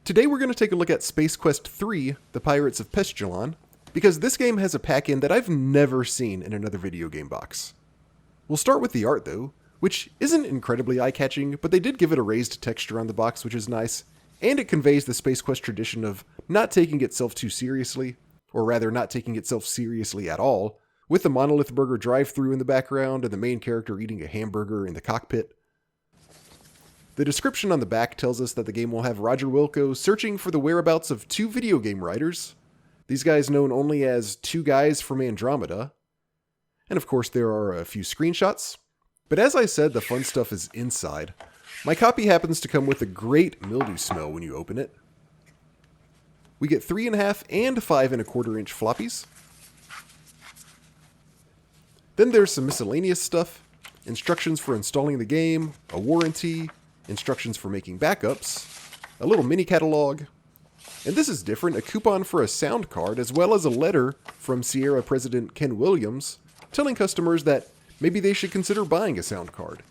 Today we're going to take a look at Space Quest 3, The Pirates of Pestulon, because this game has a pack-in that I've never seen in another video game box. We'll start with the art though, which isn't incredibly eye-catching, but they did give it a raised texture on the box, which is nice, and it conveys the Space Quest tradition of not taking itself too seriously, or rather not taking itself seriously at all, with the Monolith Burger drive-thru in the background and the main character eating a hamburger in the cockpit. The description on the back tells us that the game will have Roger Wilco searching for the whereabouts of two video game writers, these guys known only as Two Guys from Andromeda. And of course there are a few screenshots, but as I said, the fun stuff is inside. My copy happens to come with a great mildew smell when you open it. We get 3.5 and 5.25 inch floppies. Then there's some miscellaneous stuff, instructions for installing the game, a warranty, instructions for making backups, a little mini catalog, and this is different, a coupon for a sound card, as well as a letter from Sierra President Ken Williams telling customers that maybe they should consider buying a sound card.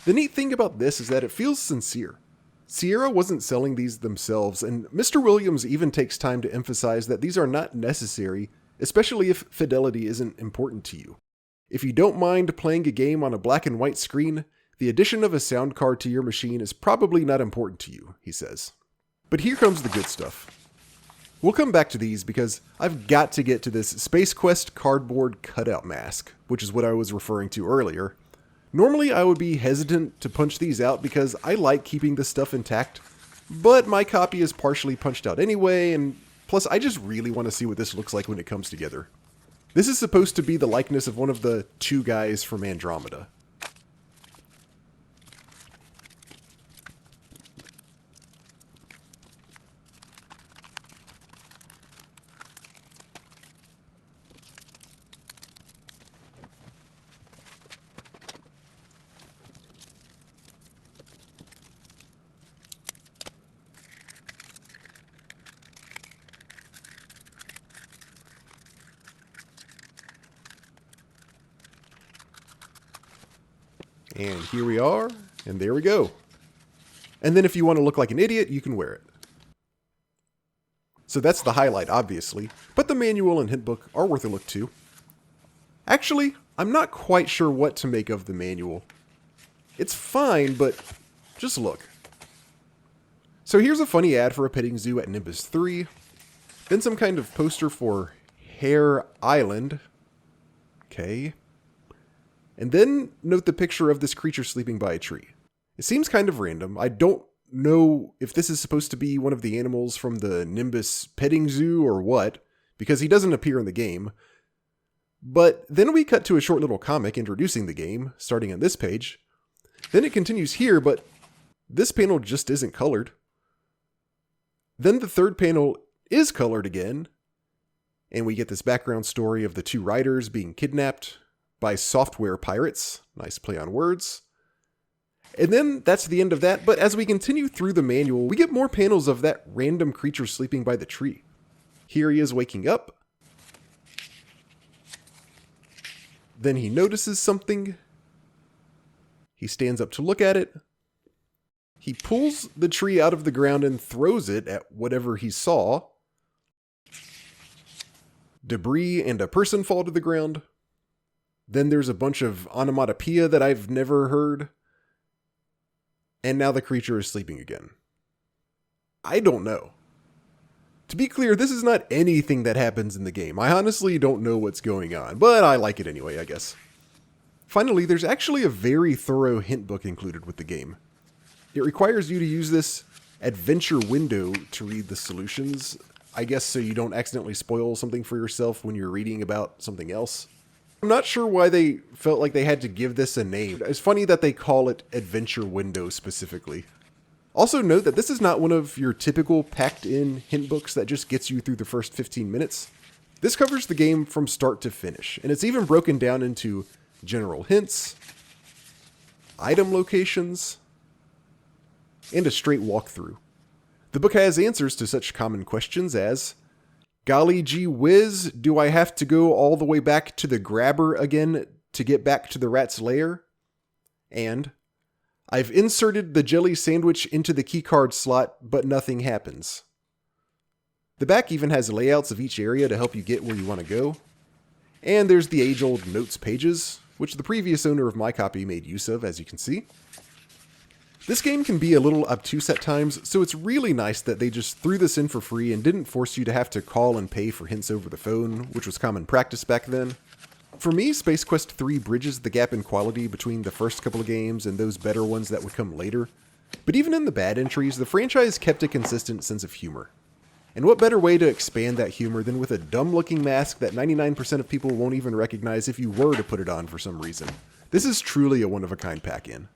The neat thing about this is that it feels sincere. Sierra wasn't selling these themselves, and Mr. Williams even takes time to emphasize that these are not necessary, especially if fidelity isn't important to you. If you don't mind playing a game on a black and white screen, the addition of a sound card to your machine is probably not important to you, he says. But here comes the good stuff. We'll come back to these because I've got to get to this Space Quest cardboard cutout mask, which is what I was referring to earlier. Normally I would be hesitant to punch these out because I like keeping this stuff intact, but my copy is partially punched out anyway, and plus I just really want to see what this looks like when it comes together. This is supposed to be the likeness of one of the Two Guys from Andromeda. And here we are, and there we go. And then if you want to look like an idiot, you can wear it. So that's the highlight, obviously, but the manual and hint book are worth a look too. Actually, I'm not quite sure what to make of the manual. It's fine, but just look. So here's a funny ad for a petting zoo at Nimbus 3, then some kind of poster for Hare Island. Okay. And then note the picture of this creature sleeping by a tree. It seems kind of random. I don't know if this is supposed to be one of the animals from the Nimbus petting zoo or what, because he doesn't appear in the game. But then we cut to a short little comic introducing the game, starting on this page. Then it continues here, but this panel just isn't colored. Then the third panel is colored again, and we get this background story of the two writers being kidnapped by software pirates. Nice play on words. And then that's the end of that, but as we continue through the manual, we get more panels of that random creature sleeping by the tree. Here he is waking up. Then he notices something. He stands up to look at it. He pulls the tree out of the ground and throws it at whatever he saw. Debris and a person fall to the ground. Then there's a bunch of onomatopoeia that I've never heard. And now the creature is sleeping again. I don't know. To be clear, this is not anything that happens in the game. I honestly don't know what's going on, but I like it anyway, I guess. Finally, there's actually a very thorough hint book included with the game. It requires you to use this adventure window to read the solutions, I guess so you don't accidentally spoil something for yourself when you're reading about something else. I'm not sure why they felt like they had to give this a name. It's funny that they call it Adventure Window specifically. Also note that this is not one of your typical packed-in hint books that just gets you through the first 15 minutes. This covers the game from start to finish, and it's even broken down into general hints, item locations, and a straight walkthrough. The book has answers to such common questions as, golly gee whiz, do I have to go all the way back to the grabber again to get back to the rat's lair? And, I've inserted the jelly sandwich into the keycard slot, but nothing happens. The back even has layouts of each area to help you get where you want to go. And there's the age-old notes pages, which the previous owner of my copy made use of, as you can see. This game can be a little obtuse at times, so it's really nice that they just threw this in for free and didn't force you to have to call and pay for hints over the phone, which was common practice back then. For me, Space Quest 3 bridges the gap in quality between the first couple of games and those better ones that would come later. But even in the bad entries, the franchise kept a consistent sense of humor. And what better way to expand that humor than with a dumb-looking mask that 99% of people won't even recognize if you were to put it on for some reason. This is truly a one-of-a-kind pack-in.